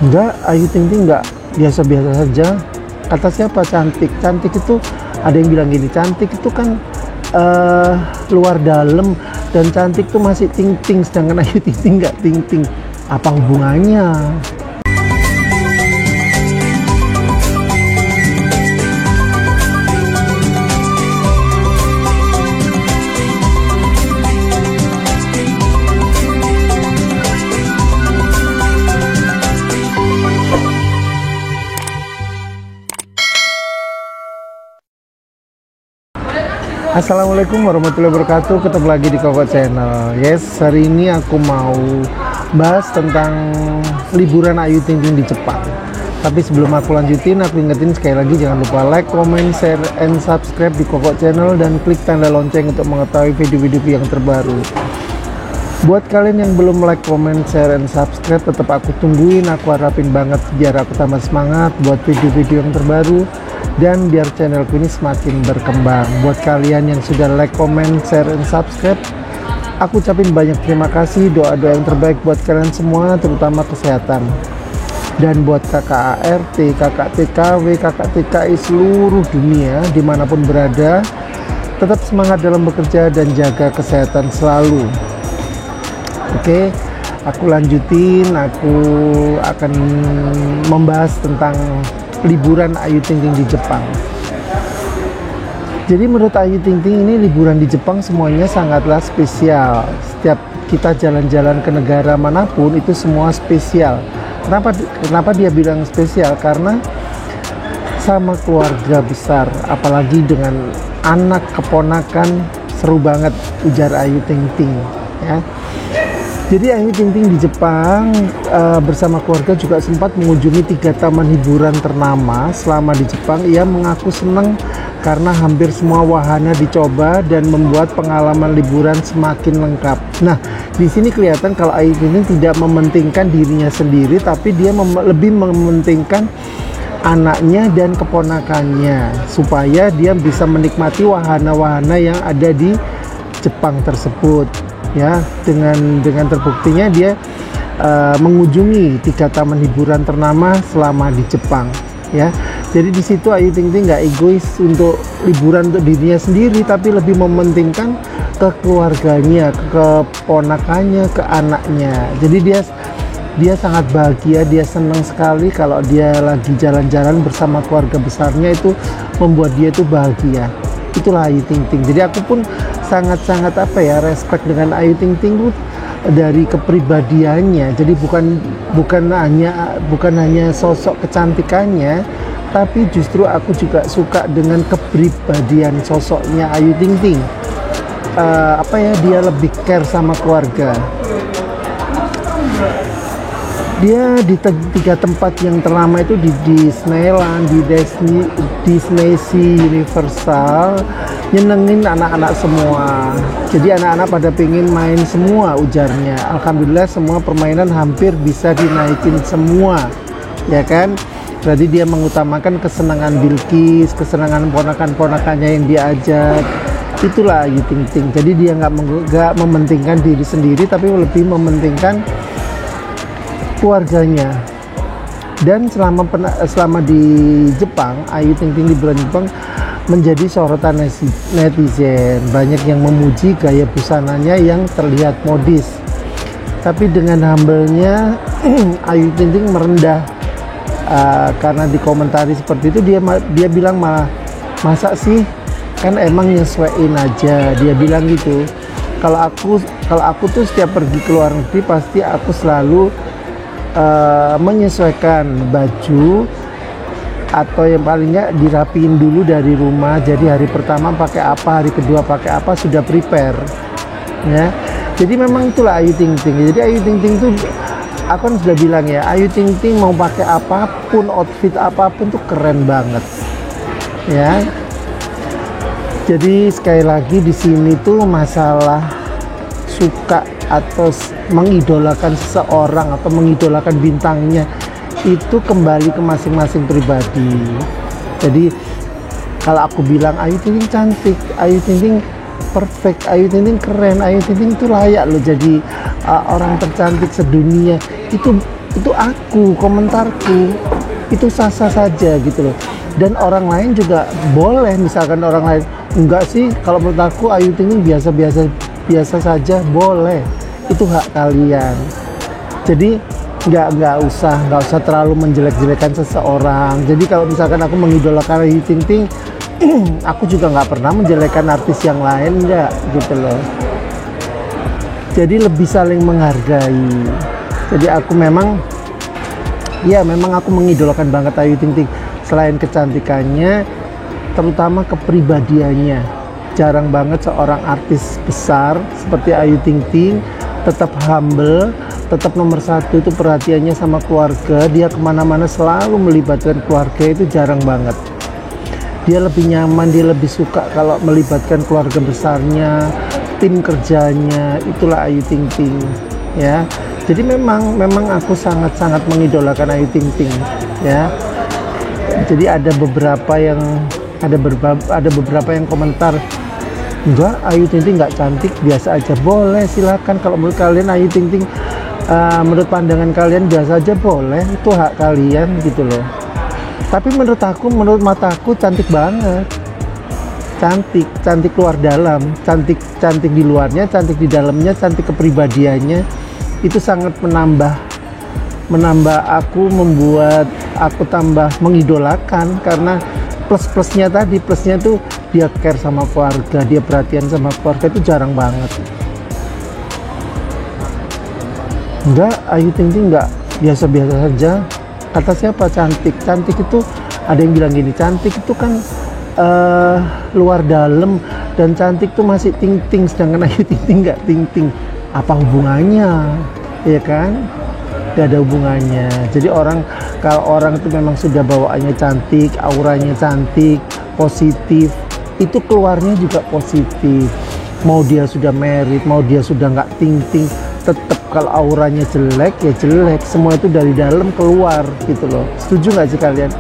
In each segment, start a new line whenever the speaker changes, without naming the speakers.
Enggak, Ayu Ting Ting enggak, biasa-biasa saja. Kata siapa cantik? Cantik itu ada yang bilang gini, cantik itu kan luar dalam, dan cantik tuh masih ting ting, sedangkan Ayu Ting Ting enggak ting ting. Apa hubungannya? Assalamualaikum warahmatullahi wabarakatuh. Ketemu lagi di Koko Channel. Yes, hari ini aku mau bahas tentang liburan Ayu Ting Ting di Jepang. Tapi sebelum aku lanjutin, aku ingetin sekali lagi, jangan lupa like, comment, share, and subscribe di Koko Channel, dan klik tanda lonceng untuk mengetahui video-video yang terbaru. Buat kalian yang belum like, comment, share, and subscribe, tetap aku tungguin. Aku harapin banget biar aku tambah semangat buat video-video yang terbaru, dan biar channelku ini semakin berkembang. Buat kalian yang sudah like, comment, share, and subscribe, aku ucapin banyak terima kasih. Doa-doa yang terbaik buat kalian semua, terutama kesehatan. Dan buat kakak ART, kakak TKW, kakak TKI seluruh dunia, dimanapun berada, tetap semangat dalam bekerja dan jaga kesehatan selalu. Oke, aku lanjutin. Aku akan membahas tentang liburan Ayu Ting Ting di Jepang. Jadi menurut Ayu Ting Ting ini liburan di Jepang semuanya sangatlah spesial. Setiap kita jalan-jalan ke negara manapun itu semua spesial. Kenapa dia bilang spesial? Karena sama keluarga besar, apalagi dengan anak keponakan, seru banget, ujar Ayu Ting Ting ya. Jadi Ayu Ting Ting di Jepang bersama keluarga juga sempat mengunjungi 3 taman hiburan ternama selama di Jepang. Ia mengaku senang karena hampir semua wahana dicoba dan membuat pengalaman liburan semakin lengkap. Nah, di sini kelihatan kalau Ayu Ting Ting tidak mementingkan dirinya sendiri, tapi dia lebih mementingkan anaknya dan keponakannya supaya dia bisa menikmati wahana-wahana yang ada di Jepang tersebut. Ya, dengan terbuktinya dia mengunjungi 3 taman hiburan ternama selama di Jepang ya. Jadi di situ Ayu Ting Ting nggak egois untuk liburan untuk dirinya sendiri, tapi lebih mementingkan ke keluarganya, ke keponakannya, ke anaknya. Jadi dia sangat bahagia, dia senang sekali kalau dia lagi jalan-jalan bersama keluarga besarnya, itu membuat dia itu bahagia. Itulah Ayu Ting Ting. Jadi aku pun sangat-sangat respect dengan Ayu Ting Ting dari kepribadiannya. Jadi bukan hanya sosok kecantikannya, tapi justru aku juga suka dengan kepribadian sosoknya Ayu Ting Ting. Dia lebih care sama keluarga. Dia di 3 tempat yang ternama itu, di Disneyland, di Disney Sea, Universal, nyenengin anak-anak semua. Jadi anak-anak pada pengen main semua, ujarnya. Alhamdulillah semua permainan hampir bisa dinaikin semua, ya kan? Berarti dia mengutamakan kesenangan Bilqis, kesenangan ponakan-ponakannya yang diajak. Itulah Ayu Ting Ting. Jadi dia nggak mementingkan diri sendiri, tapi lebih mementingkan keluarganya. Dan selama di Jepang, Ayu Ting Ting liburan Jepang menjadi sorotan netizen. Banyak yang memuji gaya busananya yang terlihat modis. Tapi dengan humble-nya Ayu Ting Ting merendah karena dikomentari seperti itu. Dia bilang malah, masa sih, kan emang nyesuaiin aja, dia bilang gitu. Kalau aku tuh setiap pergi ke luar negeri pasti aku selalu menyesuaikan baju, atau yang paling nggak dirapiin dulu dari rumah. Jadi hari pertama pakai apa, hari kedua pakai apa, sudah prepare ya. Jadi memang itulah Ayu Ting Ting. Jadi Ayu Ting Ting tuh, aku kan sudah bilang ya, Ayu Ting Ting mau pakai apapun, outfit apapun tuh keren banget ya. Jadi sekali lagi di sini tuh masalah suka atau mengidolakan seseorang atau mengidolakan bintangnya itu kembali ke masing-masing pribadi. Jadi kalau aku bilang Ayu Ting Ting cantik, Ayu Ting Ting perfect, Ayu Ting Ting keren, Ayu Ting Ting itu layak loh jadi orang tercantik sedunia, itu itu aku, komentarku itu sah-sah saja gitu loh. Dan orang lain juga boleh, misalkan orang lain enggak sih, kalau menurut aku Ayu Ting Ting biasa saja, boleh, itu hak kalian. Jadi nggak usah terlalu menjelek-jelekan seseorang. Jadi kalau misalkan aku mengidolakan Ayu Ting Ting, aku juga nggak pernah menjelekkan artis yang lain, enggak gitu loh. Jadi lebih saling menghargai. Jadi aku memang aku mengidolakan banget Ayu Ting Ting. Selain kecantikannya, terutama kepribadiannya. Jarang banget seorang artis besar seperti Ayu Ting Ting tetap humble, tetap nomor satu itu perhatiannya sama keluarga. Dia kemana-mana selalu melibatkan keluarga, itu jarang banget. Dia lebih nyaman, dia lebih suka kalau melibatkan keluarga besarnya, tim kerjanya. Itulah Ayu Ting Ting, ya. Jadi memang aku sangat-sangat mengidolakan Ayu Ting Ting, ya. Jadi ada beberapa yang komentar, enggak, Ayu Ting Ting nggak cantik, biasa aja. Boleh, silakan. Kalau menurut kalian Ayu Ting Ting menurut pandangan kalian biasa aja, boleh, itu hak kalian gitu loh. Tapi menurut mataku cantik banget. Cantik luar dalam, cantik di luarnya, cantik di dalamnya, cantik kepribadiannya. Itu sangat menambah aku, membuat aku tambah mengidolakan, karena plusnya tuh dia care sama keluarga, dia perhatian sama keluarga, itu jarang banget. Enggak, Ayu Ting Ting enggak, biasa-biasa saja. Kata siapa cantik itu, ada yang bilang gini, cantik itu kan luar dalam, dan cantik tuh masih ting-ting, sedangkan Ayu Ting Ting enggak ting-ting. Apa hubungannya, ya kan? Gak ada hubungannya. Jadi kalau orang itu memang sudah bawaannya cantik, auranya cantik, positif, itu keluarnya juga positif. Mau dia sudah married, mau dia sudah nggak ting-ting, tetap kalau auranya jelek ya jelek. Semua itu dari dalam keluar gitu loh. Setuju nggak sih kalian?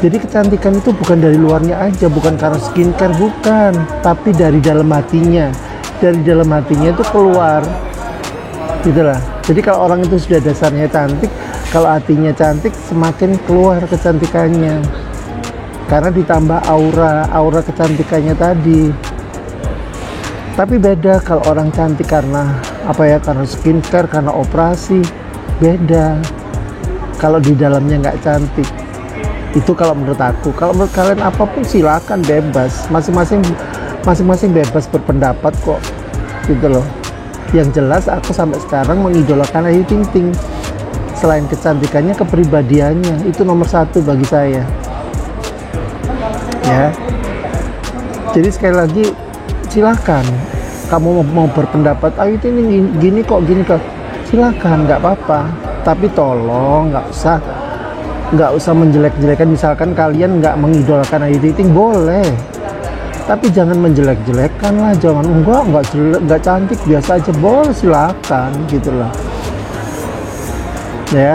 Jadi kecantikan itu bukan dari luarnya aja, bukan karena skincare, bukan, tapi dari dalam hatinya. Dari dalam hatinya itu keluar gitulah. Jadi kalau orang itu sudah dasarnya cantik, kalau hatinya cantik, semakin keluar kecantikannya, karena ditambah aura kecantikannya tadi. Tapi beda kalau orang cantik karena karena skincare, karena operasi, beda. Kalau di dalamnya nggak cantik, itu kalau menurut aku. Kalau menurut kalian apapun silakan, bebas, masing-masing bebas berpendapat kok gitu loh. Yang jelas aku sampai sekarang mengidolakan Ayu Ting Ting. Selain kecantikannya, kepribadiannya itu nomor satu bagi saya, ya. Jadi sekali lagi, silakan kamu mau berpendapat Ayu Ting Ting gini kok, silakan, nggak apa-apa. Tapi tolong nggak usah menjelek-jelekan. Misalkan kalian nggak mengidolakan Ayu Ting Ting, boleh, tapi jangan menjelek-jelekan lah. Jangan nggak cantik, biasa aja, boleh, silakan gitu lah, ya.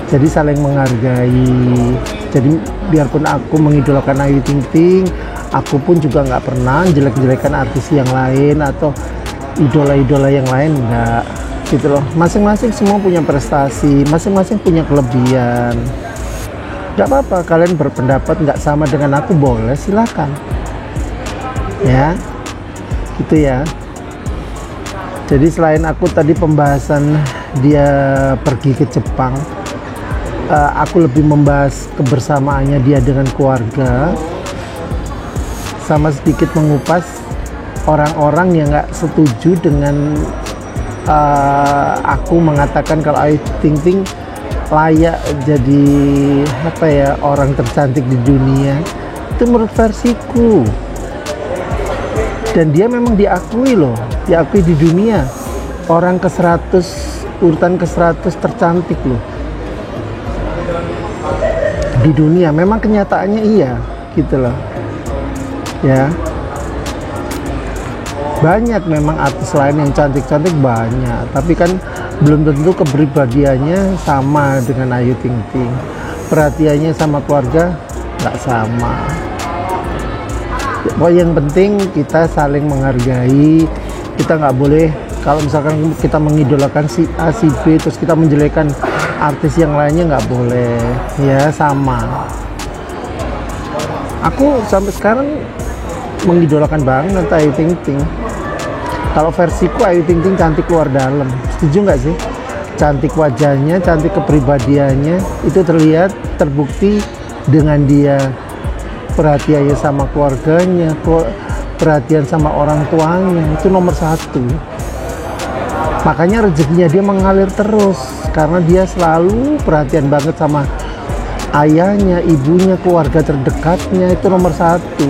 Jadi saling menghargai. Jadi biarpun aku mengidolakan Ayu Ting Ting, aku pun juga nggak pernah jelek-jelekan artis yang lain atau idola-idola yang lain, enggak gitu loh. Masing-masing semua punya prestasi, masing-masing punya kelebihan. Nggak apa-apa kalian berpendapat nggak sama dengan aku, boleh, silakan, ya, gitu ya. Jadi selain aku tadi pembahasan dia pergi ke Jepang, aku lebih membahas kebersamaannya dia dengan keluarga, sama sedikit mengupas orang-orang yang nggak setuju dengan aku mengatakan kalau Ayu Ting Ting layak jadi orang tercantik di dunia. Itu menurut versiku, dan dia memang diakui di dunia, orang urutan ke-100 tercantik loh di dunia. Memang kenyataannya iya gitu loh, ya. Banyak memang artis lain yang cantik-cantik, banyak, tapi kan belum tentu kepribadiannya sama dengan Ayu Ting Ting. Perhatiannya sama keluarga nggak sama. Pokoknya yang penting kita saling menghargai. Kita nggak boleh Kalau misalkan kita mengidolakan si A, si B, terus kita menjelekkan artis yang lainnya, nggak boleh. Ya sama. Aku sampai sekarang mengidolakan banget Ayu Ting Ting. Kalau versiku Ayu Ting Ting cantik luar dalam. Setuju nggak sih? Cantik wajahnya, cantik kepribadiannya, itu terlihat, terbukti dengan dia perhatiannya sama keluarganya, perhatian sama orang tuanya, itu nomor satu. Makanya rezekinya dia mengalir terus karena dia selalu perhatian banget sama ayahnya, ibunya, keluarga terdekatnya, itu nomor satu.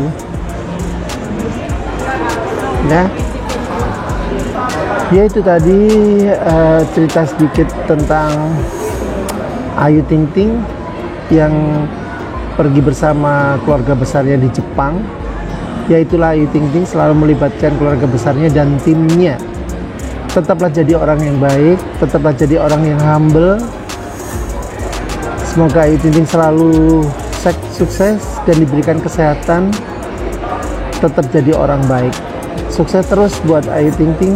Ya itu tadi cerita sedikit tentang Ayu Ting Ting yang pergi bersama keluarga besarnya di Jepang. Ya itulah Ayu Ting Ting selalu melibatkan keluarga besarnya dan timnya. Tetaplah jadi orang yang baik, tetaplah jadi orang yang humble. Semoga Ayu Ting Ting selalu sukses dan diberikan kesehatan, tetap jadi orang baik. Sukses terus buat Ayu Ting Ting.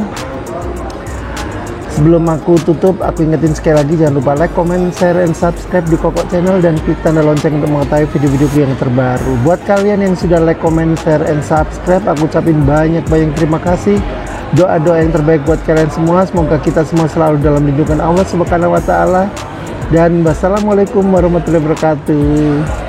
Sebelum aku tutup, aku ingetin sekali lagi, jangan lupa like, comment, share, and subscribe di Kokok Channel dan klik tanda lonceng untuk mengetahui video-video yang terbaru. Buat kalian yang sudah like, comment, share, and subscribe, aku ucapin banyak-banyak terima kasih. Doa-doa yang terbaik buat kalian semua. Semoga kita semua selalu dalam lindungan Allah Subhanahu wa Ta'ala. Dan wassalamualaikum warahmatullahi wabarakatuh.